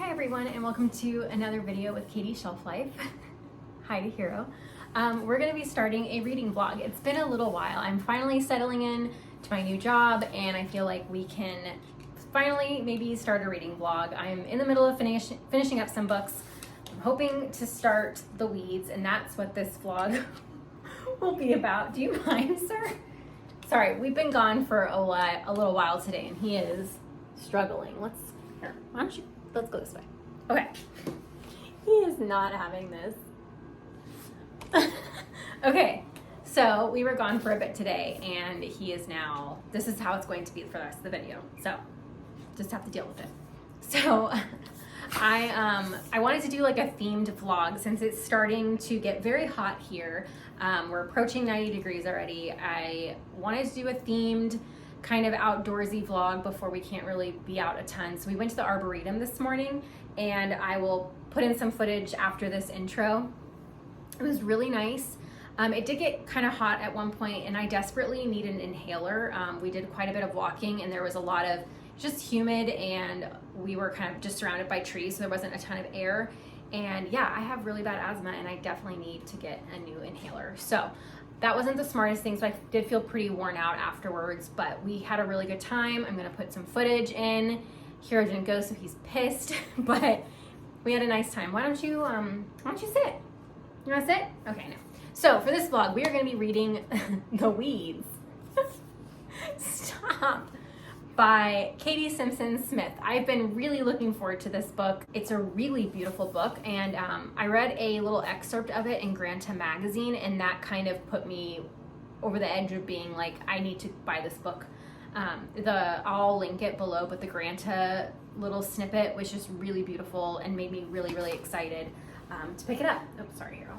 Hi everyone, and welcome to another video with Katy Shelf Life. Hi to Hero. We're going to be starting a reading vlog. It's been a little while. I'm finally settling in to my new job, and I feel like we can finally maybe start a reading vlog. I'm in the middle of finishing up some books. I'm hoping to start The Weeds, and that's what this vlog will be about. Do you mind, sir? Sorry, we've been gone for a little while today, and he is struggling. Let's go this way. Okay. He is not having this. Okay, so we were gone for a bit today, and he is now, this is how it's going to be for the rest of the video. So just have to deal with it. So I wanted to do like a themed vlog since it's starting to get very hot here. We're approaching 90 degrees already. I wanted to do a themed kind of outdoorsy vlog before we can't really be out a ton. So we went to the Arboretum this morning, and I will put in some footage after this intro. It was really nice. It did get kind of hot at one point, and I desperately need an inhaler. We did quite a bit of walking, and there was a lot of just humid, and we were kind of just surrounded by trees, so there wasn't a ton of air. And yeah, I have really bad asthma, and I definitely need to get a new inhaler. So that wasn't the smartest thing, so I did feel pretty worn out afterwards, but we had a really good time. I'm gonna put some footage in. Hero didn't go, so he's pissed, but we had a nice time. Why don't you sit? You wanna sit? Okay, no. So for this vlog, we are gonna be reading The Weeds. Stop. By Katy Simpson Smith. I've been really looking forward to this book. It's a really beautiful book, and I read a little excerpt of it in Granta magazine, and that kind of put me over the edge of being like, I need to buy this book. I'll link it below, but the Granta little snippet was just really beautiful and made me really, really excited to pick it up. Oh, sorry, Hero.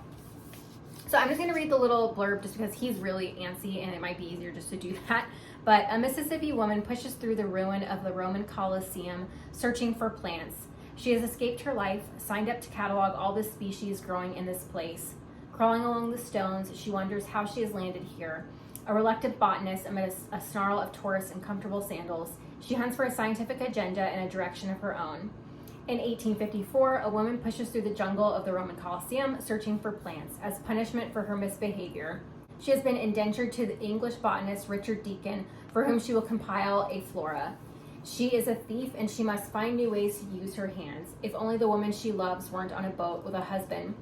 So I'm just gonna read the little blurb just because he's really antsy, and it might be easier just to do that. But a Mississippi woman pushes through the ruin of the Roman Colosseum searching for plants. She has escaped her life, signed up to catalog all the species growing in this place. Crawling along the stones, she wonders how she has landed here. A reluctant botanist amid a snarl of tourists in comfortable sandals, she hunts for a scientific agenda in a direction of her own. In 1854, a woman pushes through the jungle of the Roman Colosseum searching for plants as punishment for her misbehavior. She has been indentured to the English botanist Richard Deacon, for whom she will compile a flora. She is a thief, and she must find new ways to use her hands. If only the woman she loves weren't on a boat with a husband.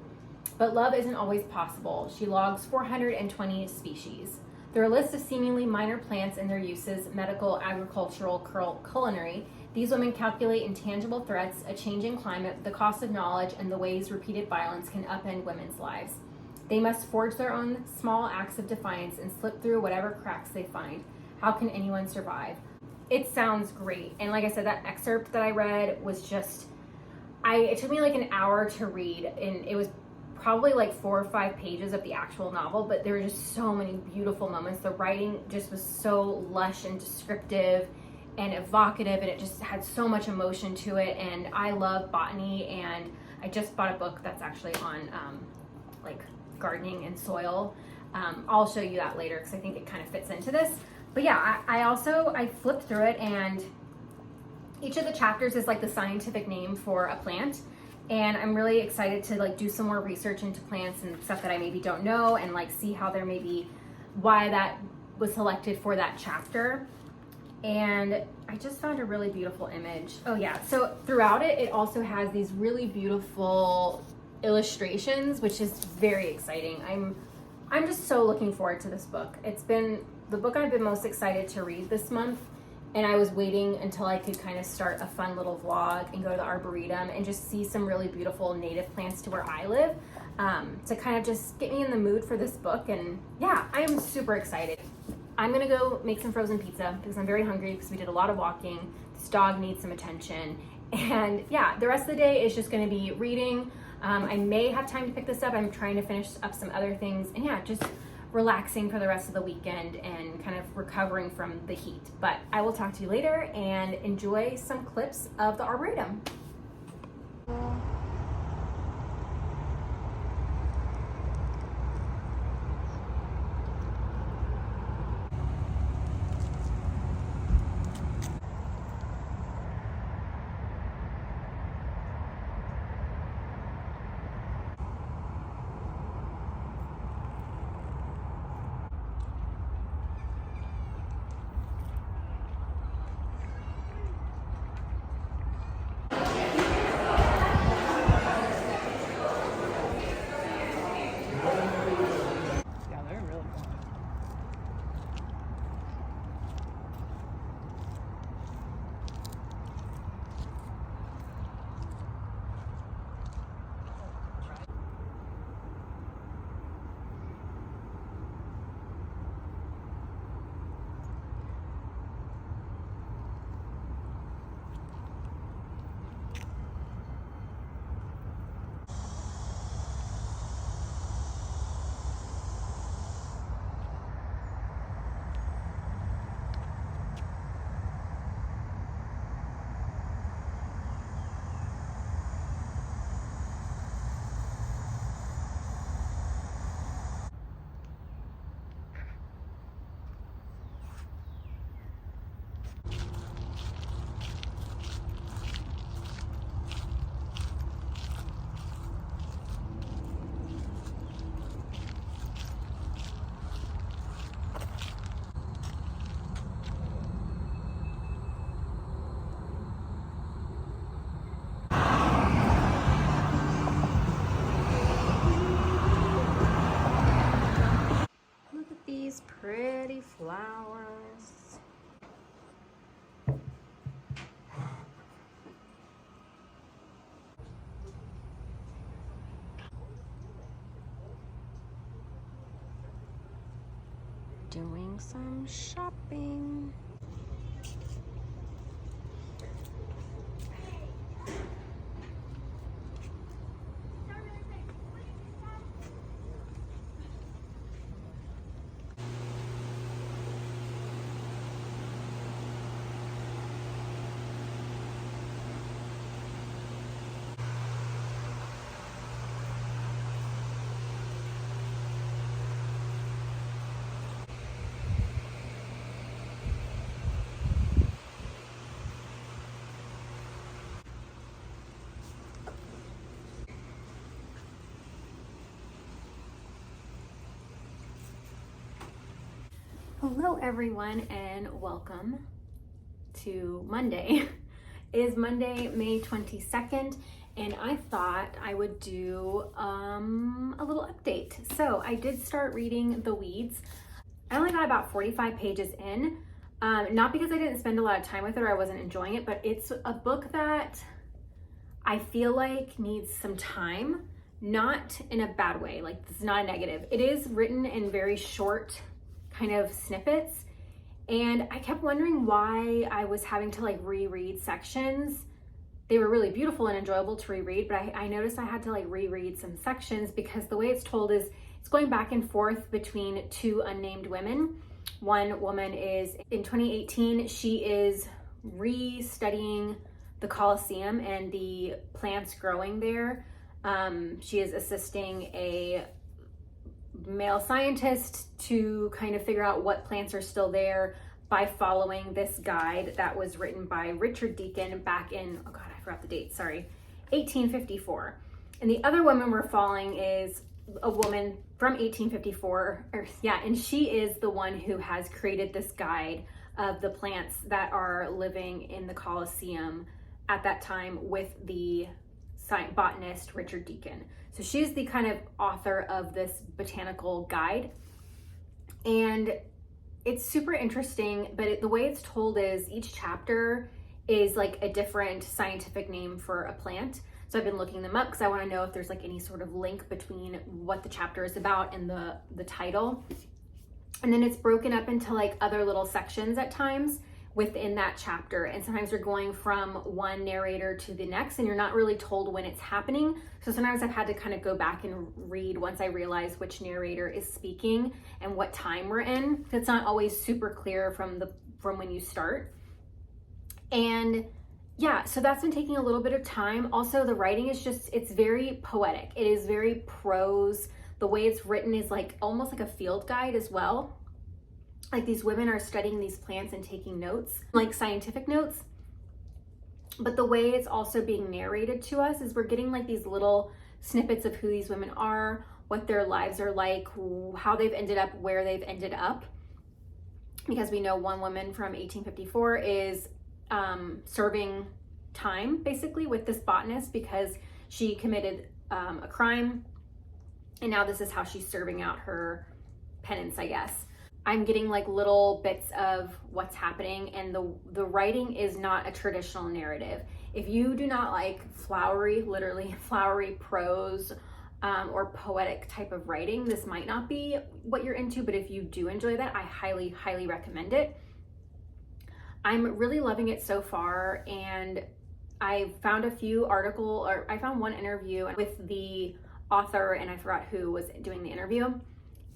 But love isn't always possible. She logs 420 species. There are lists of seemingly minor plants and their uses, medical, agricultural, culinary. These women calculate intangible threats, a changing climate, the cost of knowledge, and the ways repeated violence can upend women's lives. They must forge their own small acts of defiance and slip through whatever cracks they find. How can anyone survive? It sounds great. And like I said, that excerpt that I read was just, it took me like an hour to read, and it was probably like 4 or 5 pages of the actual novel, but there were just so many beautiful moments. The writing just was so lush and descriptive and evocative, and it just had so much emotion to it. And I love botany, and I just bought a book that's actually on like gardening and soil. I'll show you that later because I think it kind of fits into this. But yeah, I flipped through it, and each of the chapters is like the scientific name for a plant. And I'm really excited to like do some more research into plants and stuff that I maybe don't know, and like see how there may be, why that was selected for that chapter. And I just found a really beautiful image. Oh yeah, so throughout it, it also has these really beautiful illustrations, which is very exciting. I'm just so looking forward to this book. It's been the book I've been most excited to read this month, and I was waiting until I could kind of start a fun little vlog and go to the Arboretum and just see some really beautiful native plants to where I live, to kind of just get me in the mood for this book. And yeah, I am super excited. I'm gonna go make some frozen pizza because I'm very hungry because we did a lot of walking. This dog needs some attention. And yeah, the rest of the day is just gonna be reading. I may have time to pick this up. I'm trying to finish up some other things, and yeah, just relaxing for the rest of the weekend and kind of recovering from the heat. But I will talk to you later, and enjoy some clips of the Arboretum. pretty flowers. Doing some shopping. Hello everyone and welcome to Monday. It is Monday, May 22nd, and I thought I would do a little update. So I did start reading The Weeds. I only got about 45 pages in, not because I didn't spend a lot of time with it or I wasn't enjoying it, but it's a book that I feel like needs some time, not in a bad way, like it's not a negative. It is written in very short kind of snippets, and I kept wondering why I was having to like reread sections. They were really beautiful and enjoyable to reread, but I noticed I had to like reread some sections because the way it's told is it's going back and forth between two unnamed women. One woman is in 2018, she is re-studying the Colosseum and the plants growing there. She is assisting a male scientist to kind of figure out what plants are still there by following this guide that was written by Richard Deacon back in, oh God, I forgot the date, sorry, 1854. And the other woman we're following is a woman from 1854, and she is the one who has created this guide of the plants that are living in the Colosseum at that time with the botanist Richard Deacon. So she's the kind of author of this botanical guide, and it's super interesting, but the way it's told is each chapter is like a different scientific name for a plant. So I've been looking them up because I want to know if there's like any sort of link between what the chapter is about and the title. And then it's broken up into like other little sections at times within that chapter, and sometimes you're going from one narrator to the next and you're not really told when it's happening. So sometimes I've had to kind of go back and read once I realize which narrator is speaking and what time we're in. It's not always super clear from when you start. And yeah, so that's been taking a little bit of time. Also, the writing is it's very poetic. It is very prose. The way it's written is like almost like a field guide as well. Like these women are studying these plants and taking notes, like scientific notes. But the way it's also being narrated to us is we're getting like these little snippets of who these women are, what their lives are like, how they've ended up where they've ended up. Because we know one woman from 1854 is serving time basically with this botanist because she committed a crime. And now this is how she's serving out her penance, I guess. I'm getting like little bits of what's happening, and the writing is not a traditional narrative. If you do not like flowery, literally flowery prose or poetic type of writing, this might not be what you're into, but if you do enjoy that, I highly, highly recommend it. I'm really loving it so far, and I found I found one interview with the author, and I forgot who was doing the interview.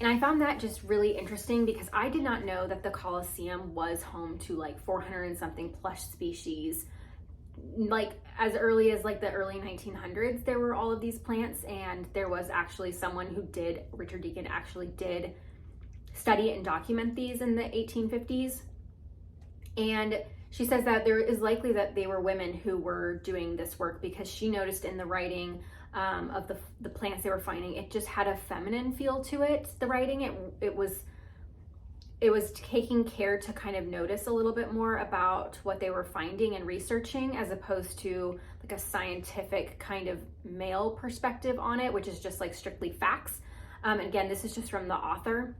And I found that just really interesting because I did not know that the Colosseum was home to like 400 and something plus species. Like as early as like the early 1900s, there were all of these plants, and there was actually someone who Richard Deacon actually did study and document these in the 1850s. And she says that there is likely that they were women who were doing this work because she noticed in the writing of the plants they were finding, it just had a feminine feel to it. The writing, it was taking care to kind of notice a little bit more about what they were finding and researching, as opposed to like a scientific kind of male perspective on it, which is just like strictly facts. Again, this is just from the author.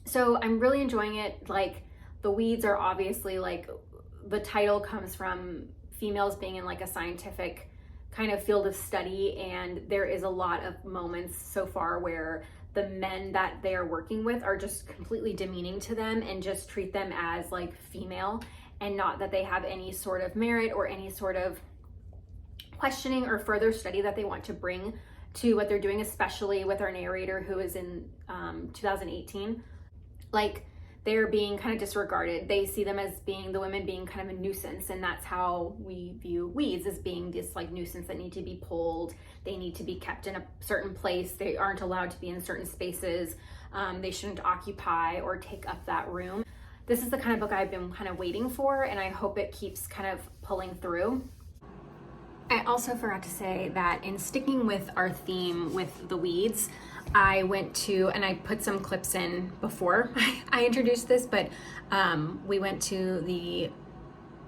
So I'm really enjoying it. Like, the weeds are obviously, like, the title comes from females being in like a scientific kind of field of study, and there is a lot of moments so far where the men that they are working with are just completely demeaning to them and just treat them as like female, and not that they have any sort of merit or any sort of questioning or further study that they want to bring to what they're doing, especially with our narrator who is in 2018. Like, they're being kind of disregarded. They see them as being, the women being kind of a nuisance, and that's how we view weeds, as being this like nuisance that need to be pulled. They need to be kept in a certain place. They aren't allowed to be in certain spaces. They shouldn't occupy or take up that room. This is the kind of book I've been kind of waiting for, and I hope it keeps kind of pulling through. I also forgot to say that in sticking with our theme with the weeds, I went to, and I put some clips in before I introduced this, but we went to the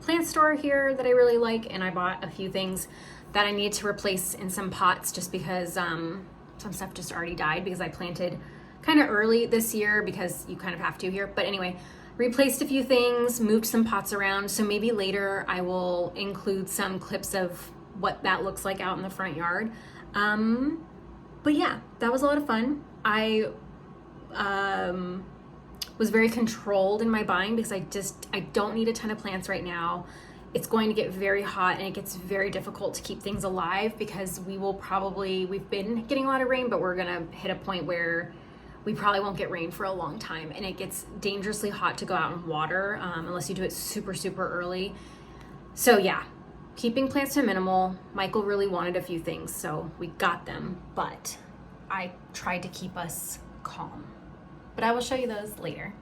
plant store here that I really like, and I bought a few things that I need to replace in some pots, just because some stuff just already died because I planted kind of early this year, because you kind of have to here. But anyway, replaced a few things, moved some pots around, so maybe later I will include some clips of what that looks like out in the front yard. But yeah, that was a lot of fun. I was very controlled in my buying, because I don't need a ton of plants right now. It's going to get very hot, and it gets very difficult to keep things alive, because we've been getting a lot of rain, but we're gonna hit a point where we probably won't get rain for a long time, and it gets dangerously hot to go out and water unless you do it super, super early. So yeah, keeping plants to a minimal. Michael really wanted a few things, so we got them, but I tried to keep us calm. But I will show you those later.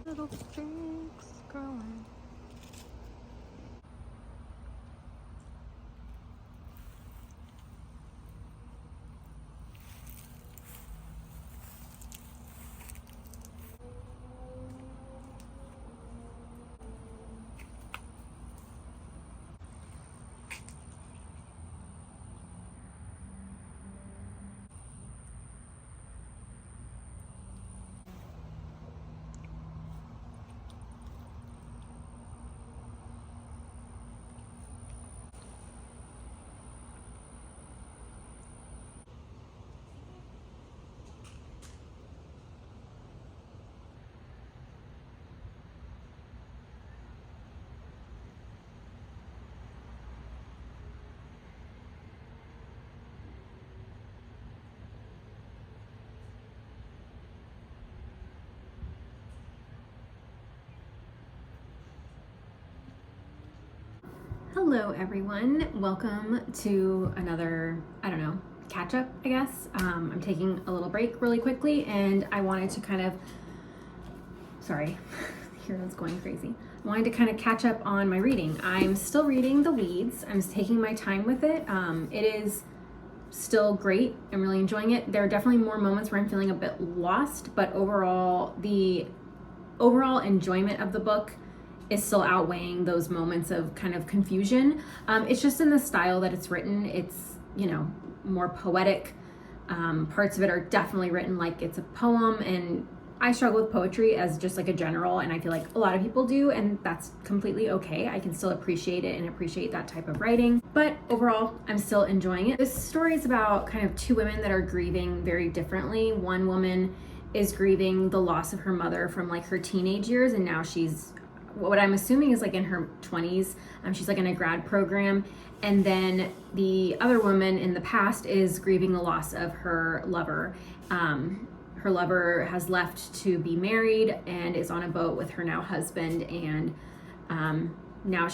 Little streaks growing. Hello everyone, welcome to another, catch up, I guess. I'm taking a little break really quickly, and I wanted to kind of, sorry, Hero's going crazy. I wanted to kind of catch up on my reading. I'm still reading The Weeds. I'm taking my time with it. It is still great. I'm really enjoying it. There are definitely more moments where I'm feeling a bit lost, but overall, the overall enjoyment of the book is still outweighing those moments of kind of confusion. It's just in the style that it's written. It's, more poetic. Parts of it are definitely written like it's a poem, and I struggle with poetry as just like a general, and I feel like a lot of people do, and that's completely okay. I can still appreciate it and appreciate that type of writing, but overall, I'm still enjoying it. This story is about kind of two women that are grieving very differently. One woman is grieving the loss of her mother from like her teenage years, and now she's, what I'm assuming is like in her 20s. She's like in a grad program. And then the other woman in the past is grieving the loss of her lover. Her lover has left to be married and is on a boat with her now husband. And now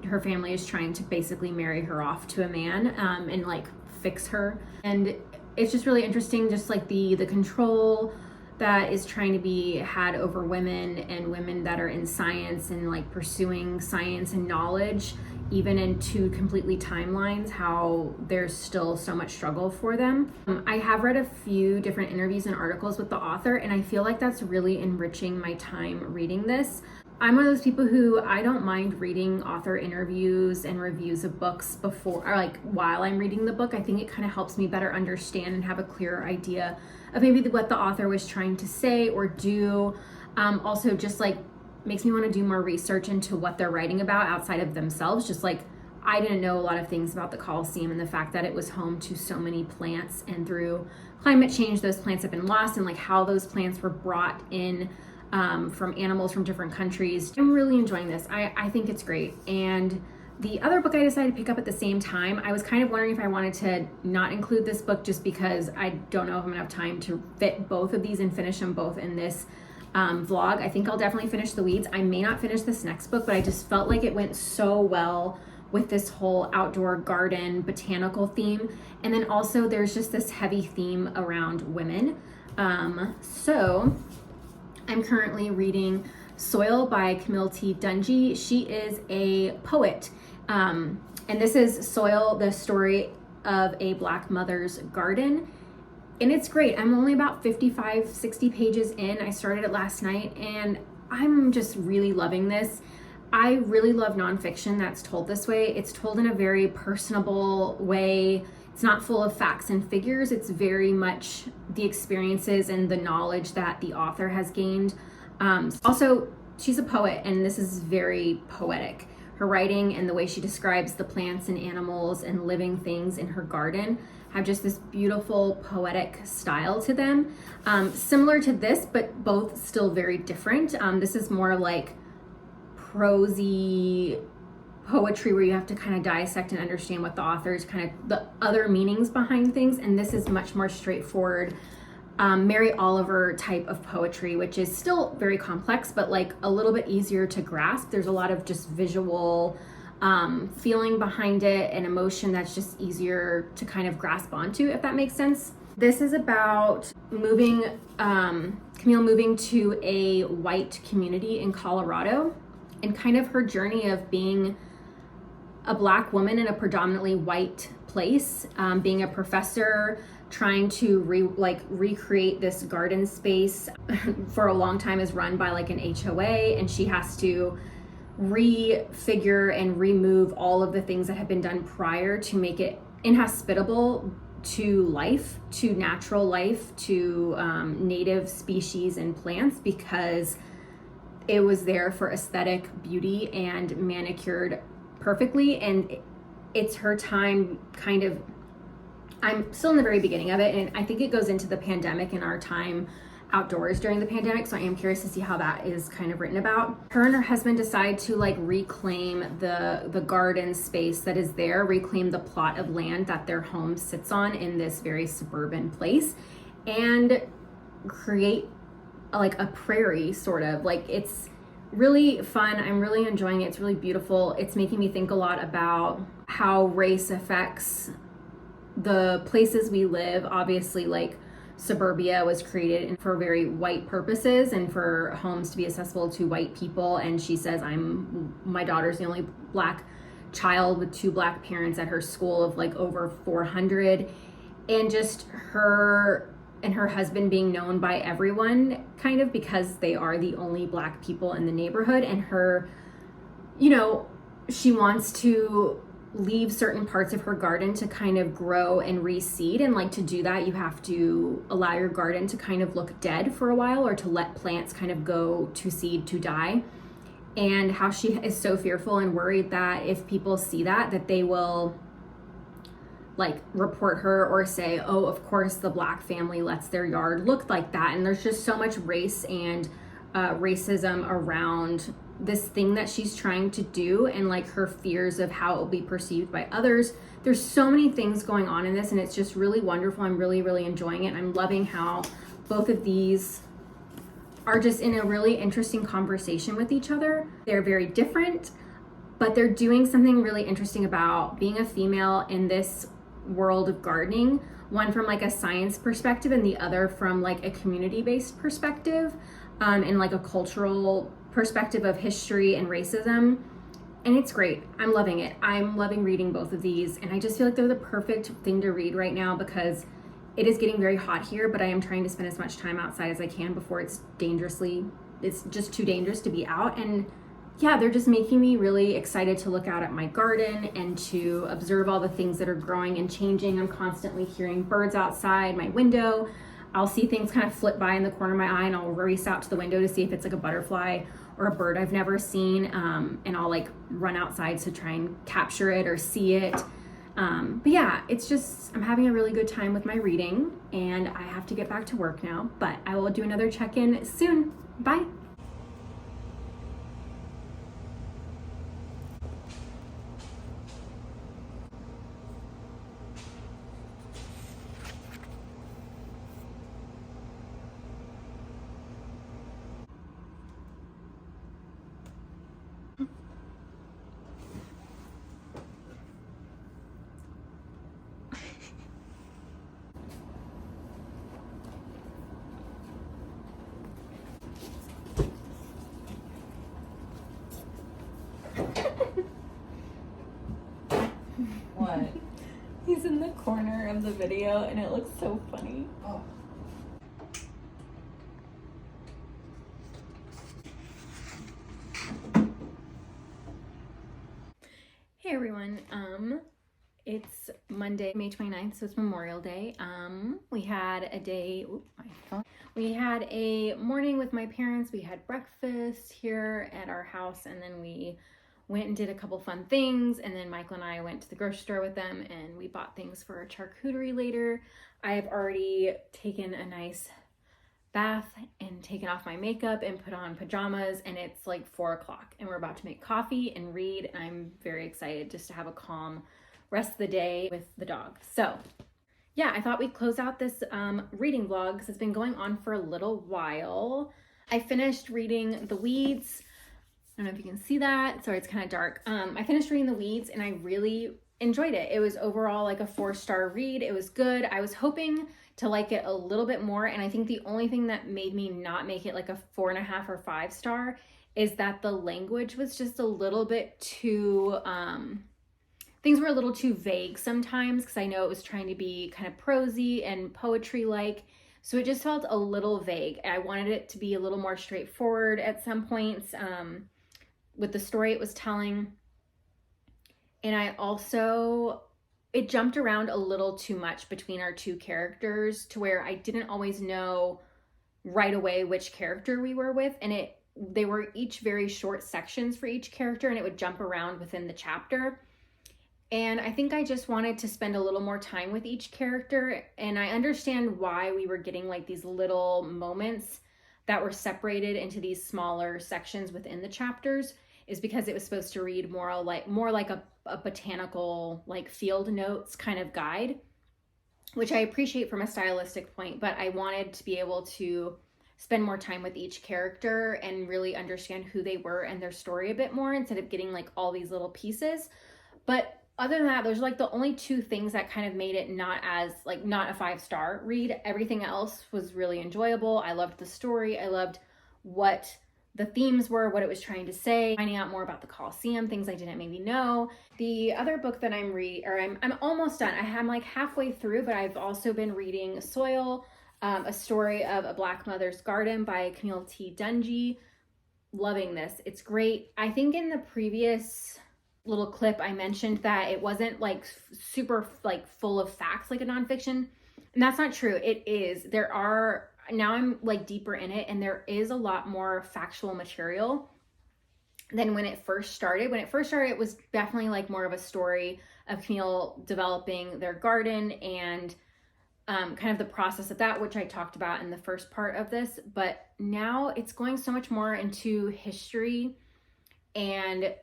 her family is trying to basically marry her off to a man and like fix her. And it's just really interesting, just like the control that is trying to be had over women, and women that are in science and like pursuing science and knowledge even in two completely timelines, how there's still so much struggle for them. I have read a few different interviews and articles with the author, and I feel like that's really enriching my time reading this. I'm one of those people who I don't mind reading author interviews and reviews of books before, or like while I'm reading the book. I think it kind of helps me better understand and have a clearer idea of maybe what the author was trying to say or do. Also just like makes me want to do more research into what they're writing about outside of themselves. Just like I didn't know a lot of things about the Colosseum and the fact that it was home to so many plants, and through climate change those plants have been lost, and like how those plants were brought in from animals from different countries. I'm really enjoying this. I think it's great. And the other book I decided to pick up at the same time, I was kind of wondering if I wanted to not include this book just because I don't know if I'm gonna have time to fit both of these and finish them both in this vlog. I think I'll definitely finish The Weeds. I may not finish this next book, but I just felt like it went so well with this whole outdoor garden botanical theme. And then also there's just this heavy theme around women. So I'm currently reading Soil by Camille Dungy. She is a poet. And this is Soil, the story of a Black mother's garden. And it's great. I'm only about 55, 60 pages in. I started it last night and I'm just really loving this. I really love nonfiction that's told this way. It's told in a very personable way. It's not full of facts and figures. It's very much the experiences and the knowledge that the author has gained. Also, she's a poet, and this is very poetic. Her writing and the way she describes the plants and animals and living things in her garden have just this beautiful poetic style to them. Similar to this, but both still very different. This is more like prosy poetry where you have to kind of dissect and understand what the author's kind of the other meanings behind things, and this is much more straightforward Mary Oliver type of poetry, which is still very complex but like a little bit easier to grasp. There's a lot of just visual feeling behind it and emotion that's just easier to kind of grasp onto, if that makes sense. This is about Camille moving to a white community in Colorado, and kind of her journey of being a Black woman in a predominantly white place, being a professor, trying to recreate this garden space for a long time is run by like an HOA, and she has to refigure and remove all of the things that have been done prior to make it inhospitable to life, to natural life, to native species and plants, because it was there for aesthetic beauty and manicured perfectly. And it's her time kind of, I'm still in the very beginning of it, and I think it goes into the pandemic and our time outdoors during the pandemic, so I am curious to see how that is kind of written about. Her and her husband decide to like reclaim the garden space that is there, reclaim the plot of land that their home sits on in this very suburban place, and create like a prairie sort of. Like, it's really fun. I'm really enjoying it. It's really beautiful. It's making me think a lot about how race affects the places we live. Obviously, like, suburbia was created for very white purposes and for homes to be accessible to white people. And she says, my daughter's the only Black child with 2 Black parents at her school of like over 400. And just her and her husband being known by everyone kind of because they are the only Black people in the neighborhood. And her, she wants to leave certain parts of her garden to kind of grow and reseed, and like to do that you have to allow your garden to kind of look dead for a while, or to let plants kind of go to seed to die. And how she is so fearful and worried that if people see that they will like report her or say, oh, of course the Black family lets their yard look like that. And there's just so much race and racism around this thing that she's trying to do, and like her fears of how it will be perceived by others. There's so many things going on in this, and it's just really wonderful. I'm really, really enjoying it. And I'm loving how both of these are just in a really interesting conversation with each other. They're very different, but they're doing something really interesting about being a female in this world of gardening, one from like a science perspective and the other from like a community-based perspective, and like a cultural perspective of history and racism. And it's great. I'm loving it. I'm loving reading both of these, and I just feel like they're the perfect thing to read right now because it is getting very hot here, but I am trying to spend as much time outside as I can before it's just too dangerous to be out. And yeah, they're just making me really excited to look out at my garden and to observe all the things that are growing and changing. I'm constantly hearing birds outside my window. I'll see things kind of flip by in the corner of my eye, and I'll race out to the window to see if it's like a butterfly or a bird I've never seen, and I'll like run outside to try and capture it or see it. But yeah, it's just, I'm having a really good time with my reading, and I have to get back to work now, but I will do another check-in soon. Bye. What? He's in the corner of the video and it looks so funny. Oh. Hey everyone, it's Monday, May 29th, so it's Memorial Day. We had a morning with my parents. We had breakfast here at our house, and then we went and did a couple fun things, and then Michael and I went to the grocery store with them, and we bought things for our charcuterie later. I have already taken a nice bath and taken off my makeup and put on pajamas, and it's like 4 o'clock, and we're about to make coffee and read. I'm very excited just to have a calm rest of the day with the dog. So yeah, I thought we'd close out this reading vlog because it's been going on for a little while. I finished reading The Weeds. I don't know if you can see that. Sorry, it's kind of dark. I finished reading The Weeds and I really enjoyed it. It was overall like a 4-star read. It was good. I was hoping to like it a little bit more, and I think the only thing that made me not make it like a 4.5 or 5-star is that the language was just a little bit too things were a little too vague sometimes, because I know it was trying to be kind of prosy and poetry like, so it just felt a little vague. I wanted it to be a little more straightforward at some points with the story it was telling. And I also, it jumped around a little too much between our two characters to where I didn't always know right away which character we were with, and they were each very short sections for each character, and it would jump around within the chapter. And I think I just wanted to spend a little more time with each character, and I understand why we were getting like these little moments that were separated into these smaller sections within the chapters, is because it was supposed to read more like a botanical, like field notes kind of guide, which I appreciate from a stylistic point, but I wanted to be able to spend more time with each character and really understand who they were and their story a bit more, instead of getting like all these little pieces. But other than that, those are like the only two things that kind of made it not a 5-star read. Everything else was really enjoyable. I loved the story. I loved what the themes were, what it was trying to say, finding out more about the Colosseum, things I didn't maybe know. The other book that I'm almost done. I'm like halfway through, but I've also been reading Soil, a story of a Black mother's garden by Camille Dungy. Loving this. It's great. I think in the previous little clip I mentioned that it wasn't like super like full of facts like a nonfiction, and that's not true. It is. Now I'm like deeper in it, and there is a lot more factual material than when it first started. When it first started, it was definitely like more of a story of Camille developing their garden and kind of the process of that, which I talked about in the first part of this. But now it's going so much more into history and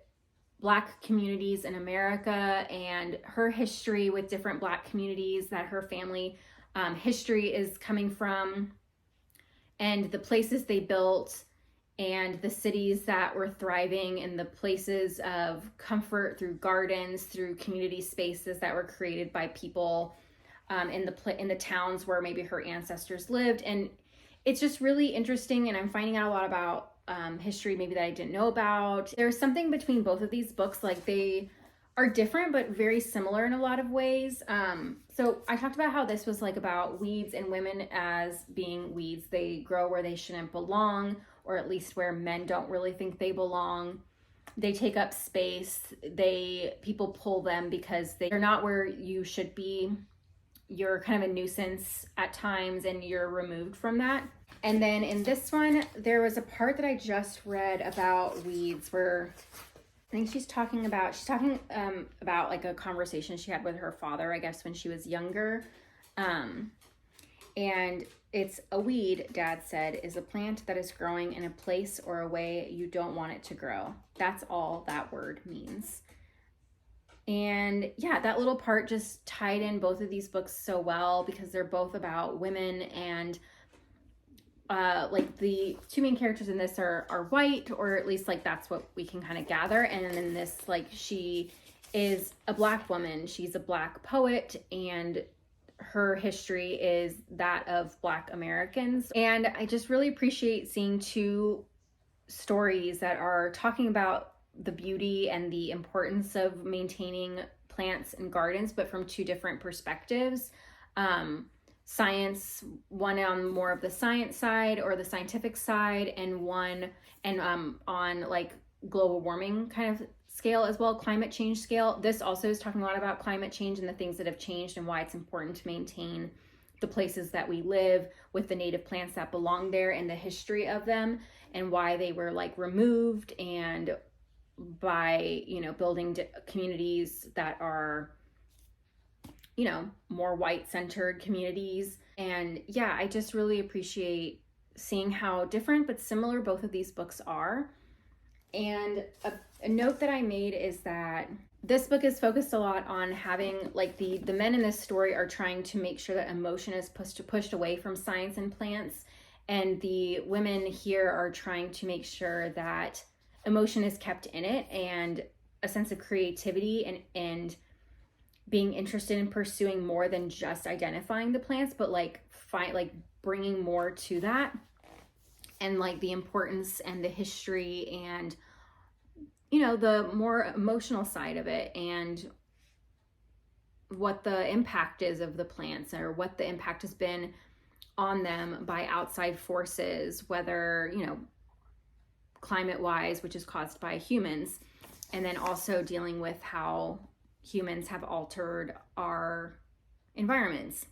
Black communities in America, and her history with different Black communities that her family history is coming from, and the places they built, and the cities that were thriving, and the places of comfort through gardens, through community spaces that were created by people in the towns where maybe her ancestors lived. And it's just really interesting, and I'm finding out a lot about history maybe that I didn't know about. There's something between both of these books, like they are different but very similar in a lot of ways. So I talked about how this was like about weeds and women as being weeds. They grow where they shouldn't belong, or at least where men don't really think they belong. They take up space. People pull them because they're not where you should be. You're kind of a nuisance at times and you're removed from that. And then in this one, there was a part that I just read about weeds where I think she's talking about like a conversation she had with her father, I guess, when she was younger. And it's a weed, Dad said, is a plant that is growing in a place or a way you don't want it to grow. That's all that word means. And yeah, that little part just tied in both of these books so well because they're both about women, and like the two main characters in this are white, or at least like that's what we can kind of gather. And in this, like, she is a Black woman. She's a Black poet, and her history is that of Black Americans. And I just really appreciate seeing two stories that are talking about the beauty and the importance of maintaining plants and gardens, but from two different perspectives. Science, one on more of the science side or the scientific side, and one on like global warming kind of scale as well, climate change scale. This also is talking a lot about climate change and the things that have changed and why it's important to maintain the places that we live with the native plants that belong there and the history of them, and why they were like removed, and by, you know, building communities that are, you know, more white-centered communities. And yeah, I just really appreciate seeing how different but similar both of these books are. And a note that I made is that this book is focused a lot on having, like, the men in this story are trying to make sure that emotion is pushed away from science and plants, and the women here are trying to make sure that emotion is kept in it, and a sense of creativity and being interested in pursuing more than just identifying the plants, but like bringing more to that, and like the importance and the history and, you know, the more emotional side of it, and what the impact is of the plants, or what the impact has been on them by outside forces, whether, you know, climate wise, which is caused by humans, and then also dealing with how humans have altered our environments.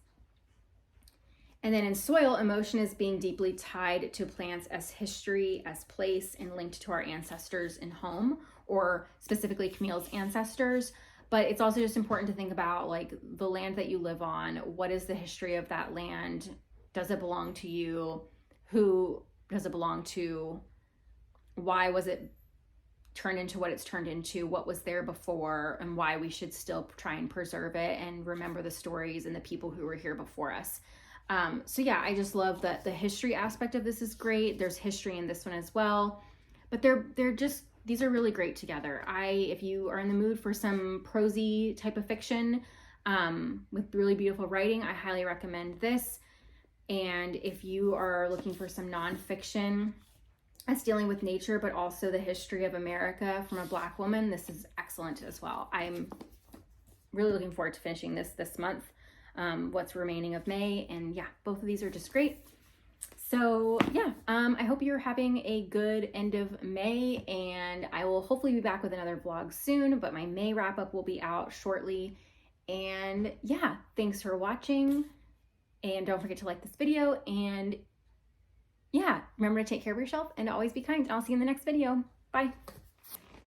And then in soil, emotion is being deeply tied to plants as history, as place, and linked to our ancestors and home, or specifically Camille's ancestors. But it's also just important to think about, like, the land that you live on. What is the history of that land? Does it belong to you? Who does it belong to? Why was it turned into what it's turned into? What was there before, and why we should still try and preserve it and remember the stories and the people who were here before us. So yeah, I just love that the history aspect of this is great. There's history in this one as well, but these are really great together. If you are in the mood for some prosy type of fiction with really beautiful writing, I highly recommend this. And if you are looking for some nonfiction that's dealing with nature, but also the history of America from a Black woman, this is excellent as well. I'm really looking forward to finishing this month, what's remaining of May. And yeah, both of these are just great. So yeah, I hope you're having a good end of May, and I will hopefully be back with another vlog soon, but my May wrap up will be out shortly. And yeah, thanks for watching, and don't forget to like this video, and yeah, remember to take care of yourself and always be kind. I'll see you in the next video. Bye.